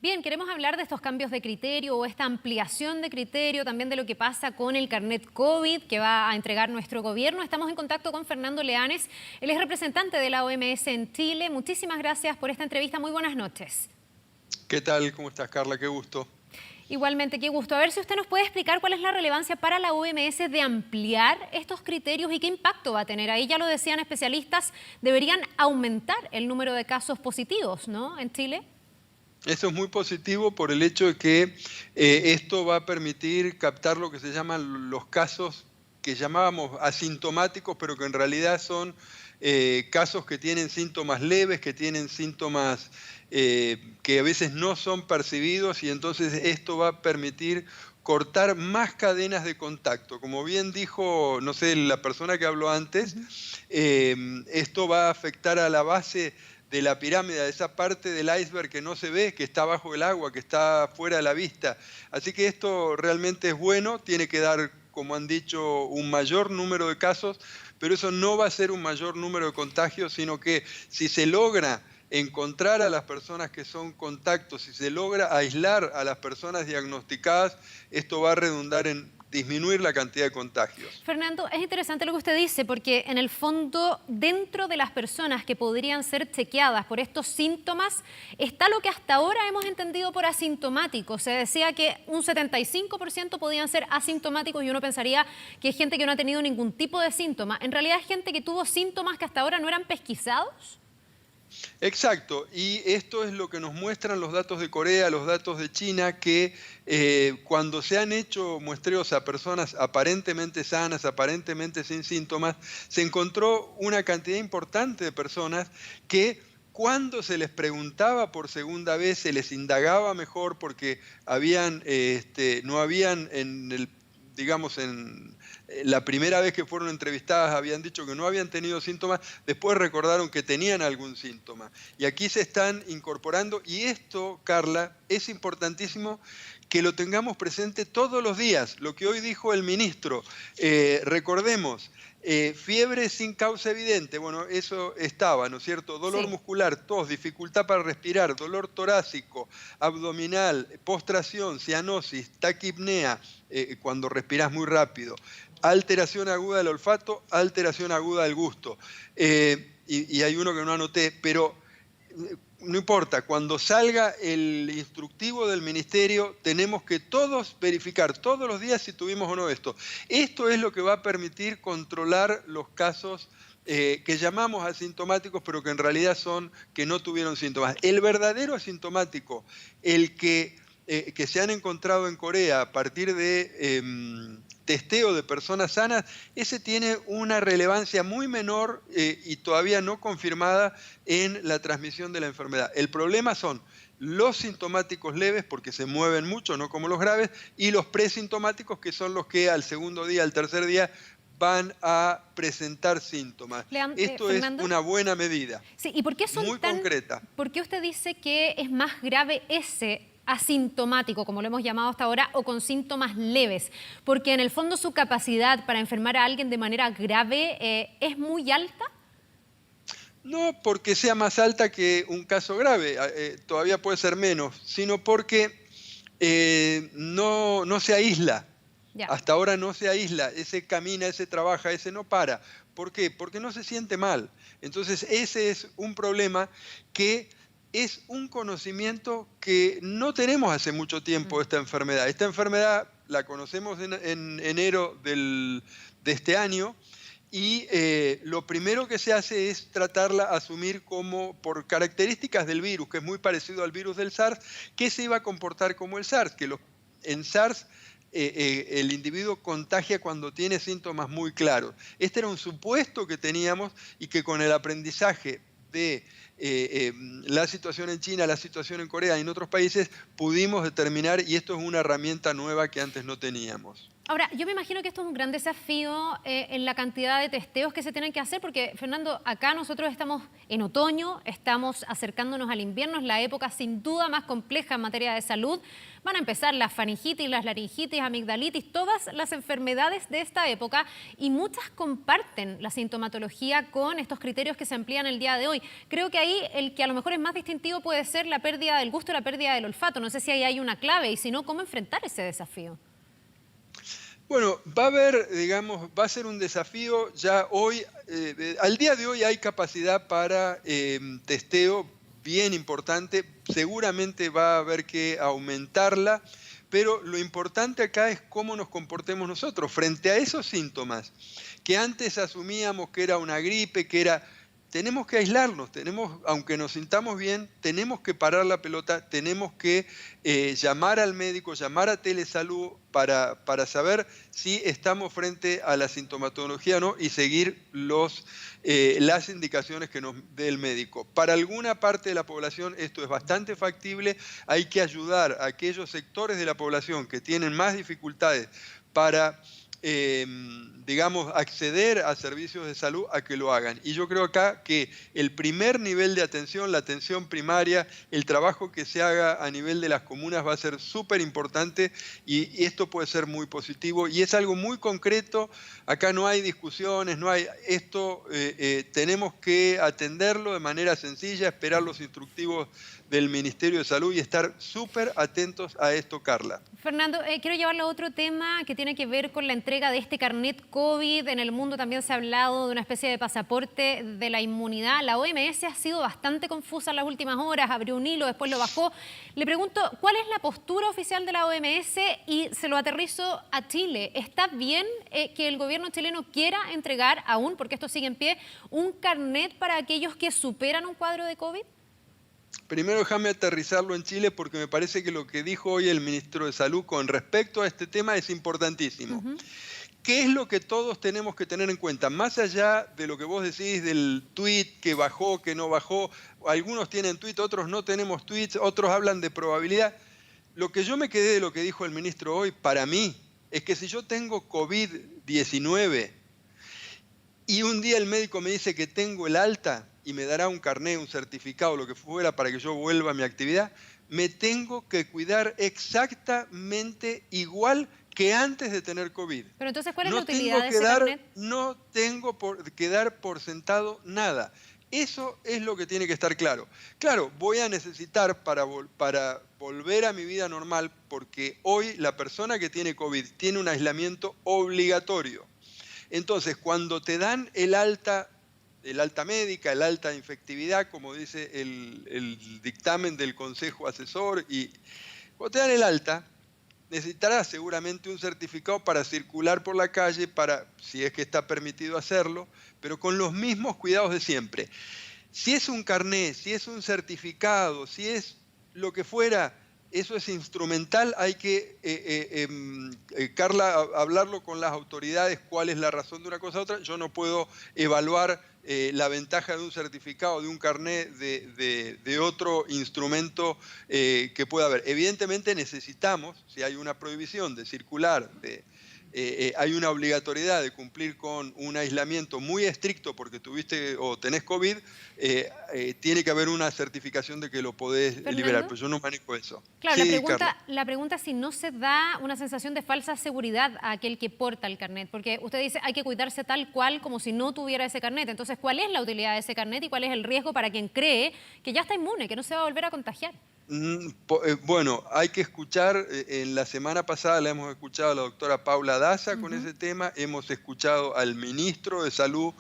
Bien, queremos hablar de estos cambios de criterio o esta ampliación de criterio, también de lo que pasa con el carnet COVID que va a entregar nuestro gobierno. Estamos en contacto con Fernando Leanes, él es representante de la OMS en Chile. Muchísimas gracias por esta entrevista, muy buenas noches. ¿Qué tal? ¿Cómo estás, Carla? Qué gusto. Igualmente, qué gusto. A ver si usted nos puede explicar cuál es la relevancia para la OMS de ampliar estos criterios y qué impacto va a tener. Ahí ya lo decían especialistas, deberían aumentar el número de casos positivos, ¿no?, en Chile. Eso es muy positivo por el hecho de que esto va a permitir captar lo que se llaman los casos que llamábamos asintomáticos, pero que en realidad son casos que tienen síntomas leves, que tienen síntomas que a veces no son percibidos, y entonces esto va a permitir cortar más cadenas de contacto. Como bien dijo, no sé, la persona que habló antes, Ujú. esto va a afectar a la base de la pirámide, a esa parte del iceberg que no se ve, que está bajo el agua, que está fuera de la vista. Así que esto realmente es bueno, tiene que dar, como han dicho, un mayor número de casos, pero eso no va a ser un mayor número de contagios, sino que si se logra encontrar a las personas que son contactos, si se logra aislar a las personas diagnosticadas, esto va a redundar en disminuir la cantidad de contagios. Fernando, es interesante lo que usted dice porque en el fondo dentro de las personas que podrían ser chequeadas por estos síntomas está lo que hasta ahora hemos entendido por asintomáticos. Se decía que un 75% podían ser asintomáticos y uno pensaría que es gente que no ha tenido ningún tipo de síntoma. En realidad es gente que tuvo síntomas que hasta ahora no eran pesquisados. Exacto, y esto es lo que nos muestran los datos de Corea, los datos de China, que cuando se han hecho muestreos a personas aparentemente sanas, aparentemente sin síntomas, se encontró una cantidad importante de personas que cuando se les preguntaba por segunda vez, se les indagaba mejor porque no habían en el, digamos, en la primera vez que fueron entrevistadas habían dicho que no habían tenido síntomas, después recordaron que tenían algún síntoma. Y aquí se están incorporando, y esto, Carla, es importantísimo que lo tengamos presente todos los días, lo que hoy dijo el ministro. Recordemos, fiebre sin causa evidente, bueno, eso estaba, ¿no es cierto? Dolor Sí. muscular, tos, dificultad para respirar, dolor torácico, abdominal, postración, cianosis, taquipnea, cuando respirás muy rápido, alteración aguda del olfato, alteración aguda del gusto. Y hay uno que no anoté, pero no importa, cuando salga el instructivo del ministerio, tenemos que todos verificar todos los días si tuvimos o no esto. Esto es lo que va a permitir controlar los casos que llamamos asintomáticos, pero que en realidad son que no tuvieron síntomas. El verdadero asintomático, el que se han encontrado en Corea a partir de testeo de personas sanas, ese tiene una relevancia muy menor y todavía no confirmada en la transmisión de la enfermedad. El problema son los sintomáticos leves, porque se mueven mucho, no como los graves, y los presintomáticos, que son los que al segundo día, al tercer día, van a presentar síntomas. Esto es Fernando. una buena medida, Sí, ¿y por qué son muy tan, concreta. por qué usted dice que es más grave ese asintomático, como lo hemos llamado hasta ahora, o con síntomas leves? Porque en el fondo su capacidad para enfermar a alguien de manera grave es muy alta. No porque sea más alta que un caso grave, todavía puede ser menos, sino porque no se aísla. Ya. Hasta ahora no se aísla, ese camina, ese trabaja, ese no para. ¿Por qué? Porque no se siente mal. Entonces ese es un problema que es un conocimiento que no tenemos hace mucho tiempo Mm. de esta enfermedad. Esta enfermedad la conocemos en enero de este año, y lo primero que se hace es tratarla, asumir como, por características del virus, que es muy parecido al virus del SARS, que se iba a comportar como el SARS, que en SARS el individuo contagia cuando tiene síntomas muy claros. Este era un supuesto que teníamos y que con el aprendizaje de la situación en China, la situación en Corea y en otros países, pudimos determinar, y esto es una herramienta nueva que antes no teníamos. Ahora, yo me imagino que esto es un gran desafío en la cantidad de testeos que se tienen que hacer, porque, Fernando, acá nosotros estamos en otoño, estamos acercándonos al invierno, es la época sin duda más compleja en materia de salud. Van a empezar las faringitis, las laringitis, amigdalitis, todas las enfermedades de esta época, y muchas comparten la sintomatología con estos criterios que se amplían el día de hoy. Creo que ahí el que a lo mejor es más distintivo puede ser la pérdida del gusto y la pérdida del olfato. No sé si ahí hay una clave y si no, ¿cómo enfrentar ese desafío? Bueno, va a haber, digamos, va a ser un desafío ya hoy, al día de hoy hay capacidad para testeo bien importante, seguramente va a haber que aumentarla, pero lo importante acá es cómo nos comportemos nosotros frente a esos síntomas que antes asumíamos que era una gripe, que era... Tenemos que aislarnos, aunque nos sintamos bien, tenemos que parar la pelota, tenemos que llamar al médico, llamar a Telesalud para saber si estamos frente a la sintomatología o no y seguir las indicaciones que nos dé el médico. Para alguna parte de la población esto es bastante factible, hay que ayudar a aquellos sectores de la población que tienen más dificultades para digamos, acceder a servicios de salud a que lo hagan. Y yo creo acá que el primer nivel de atención, la atención primaria, el trabajo que se haga a nivel de las comunas va a ser súper importante y esto puede ser muy positivo y es algo muy concreto. Acá no hay discusiones, no hay esto, tenemos que atenderlo de manera sencilla, esperar los instructivos del Ministerio de Salud y estar súper atentos a esto, Carla. Fernando, quiero llevarlo a otro tema que tiene que ver con la entrega de este carnet COVID. En el mundo también se ha hablado de una especie de pasaporte de la inmunidad. La OMS ha sido bastante confusa en las últimas horas, abrió un hilo, después lo bajó. Le pregunto, ¿cuál es la postura oficial de la OMS? Y se lo aterrizo a Chile. ¿Está bien que el gobierno chileno quiera entregar aún, porque esto sigue en pie, un carnet para aquellos que superan un cuadro de COVID? Primero déjame aterrizarlo en Chile porque me parece que lo que dijo hoy el ministro de Salud con respecto a este tema es importantísimo. ¿Qué es lo que todos tenemos que tener en cuenta? Más allá de lo que vos decís del tuit que bajó, que no bajó, algunos tienen tuit, otros no tenemos tweets, otros hablan de probabilidad. Lo que yo me quedé de lo que dijo el ministro hoy, para mí, es que si yo tengo COVID-19 y un día el médico me dice que tengo el alta y me dará un carnet, un certificado, lo que fuera para que yo vuelva a mi actividad, me tengo que cuidar exactamente igual que antes de tener COVID. Pero entonces, ¿cuál es la utilidad de ese carnet? No tengo que dar por sentado nada. Eso es lo que tiene que estar claro. Claro, voy a necesitar para volver a mi vida normal, porque hoy la persona que tiene COVID tiene un aislamiento obligatorio. Entonces, cuando te dan el alta médica, el alta de infectividad, como dice el dictamen del Consejo Asesor, y cuando te dan el alta, necesitarás seguramente un certificado para circular por la calle, si es que está permitido hacerlo, pero con los mismos cuidados de siempre. Si es un carnet, si es un certificado, si es lo que fuera, eso es instrumental, hay que, Carla, hablarlo con las autoridades, cuál es la razón de una cosa u otra. Yo no puedo evaluar la ventaja de un certificado, de un carnet, de otro instrumento que pueda haber. Evidentemente necesitamos, si hay una prohibición de circular, hay una obligatoriedad de cumplir con un aislamiento muy estricto porque tuviste o tenés COVID, tiene que haber una certificación de que lo podés liberar, pero yo no manejo eso. Claro, Sí, la pregunta es si no se da una sensación de falsa seguridad a aquel que porta el carnet, porque usted dice hay que cuidarse tal cual como si no tuviera ese carnet. Entonces, ¿cuál es la utilidad de ese carnet y cuál es el riesgo para quien cree que ya está inmune, que no se va a volver a contagiar? Bueno, hay que escuchar, en la semana pasada la hemos escuchado a la doctora Paula Daza con ese tema, hemos escuchado al ministro de Salud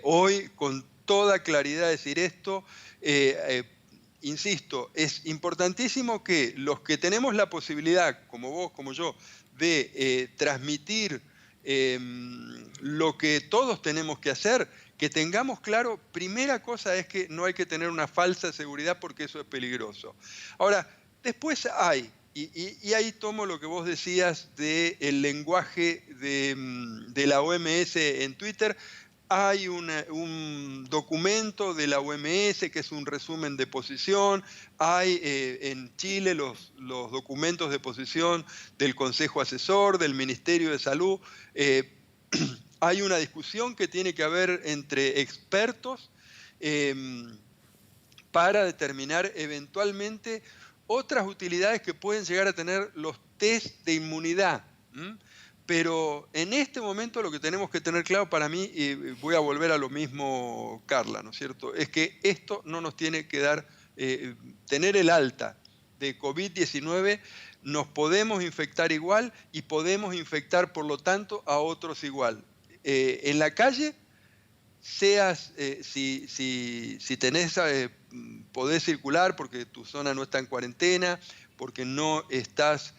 hoy con toda claridad decir esto. Insisto, es importantísimo que los que tenemos la posibilidad, como vos, como yo, de transmitir lo que todos tenemos que hacer, que tengamos claro, primera cosa es que no hay que tener una falsa seguridad porque eso es peligroso. Ahora, después hay, y ahí tomo lo que vos decías del lenguaje de la OMS en Twitter, hay un documento de la OMS que es un resumen de posición, hay en Chile los documentos de posición del Consejo Asesor, del Ministerio de Salud. eh, Hay una discusión que tiene que haber entre expertos em, para determinar eventualmente otras utilidades que pueden llegar a tener los test de inmunidad. ¿M? Pero en este momento lo que tenemos que tener claro para mí, y voy a volver a lo mismo, Carla, ¿no es cierto? Es que esto no nos tiene que dar, tener el alta de COVID-19, nos podemos infectar igual y podemos infectar, por lo tanto, a otros igual. En la calle, si tenés, podés circular porque tu zona no está en cuarentena, porque no estás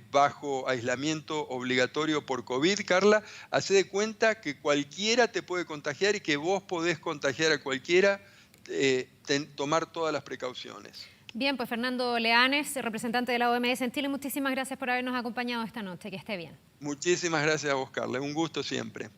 bajo aislamiento obligatorio por COVID, Carla, hacé de cuenta que cualquiera te puede contagiar y que vos podés contagiar a cualquiera, tomar todas las precauciones. Bien, pues Fernando Leanes, representante de la OMS en Chile, muchísimas gracias por habernos acompañado esta noche. Que esté bien. Muchísimas gracias a vos, Carla. Un gusto siempre.